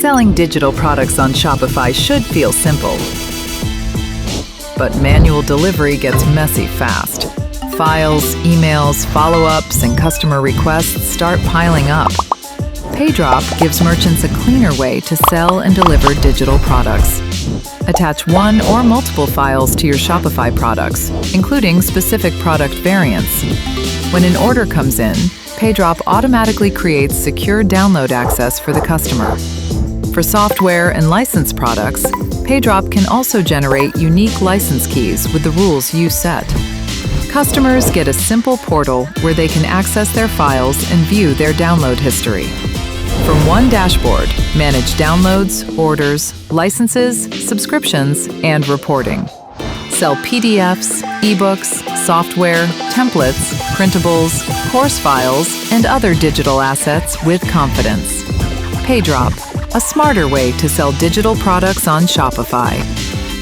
Selling digital products on Shopify should feel simple, but manual delivery gets messy fast. Files, emails, follow-ups, and customer requests start piling up. PayDrop gives merchants a cleaner way to sell and deliver digital products. Attach one or multiple files to your Shopify products, including specific product variants. When an order comes in, PayDrop automatically creates secure download access for the customer. For software and license products, PayDrop can also generate unique license keys with the rules you set. Customers get a simple portal where they can access their files and view their download history. From one dashboard, manage downloads, orders, licenses, subscriptions, and reporting. Sell PDFs, ebooks, software, templates, printables, course files, and other digital assets with confidence. PayDrop, a smarter way to sell digital products on Shopify.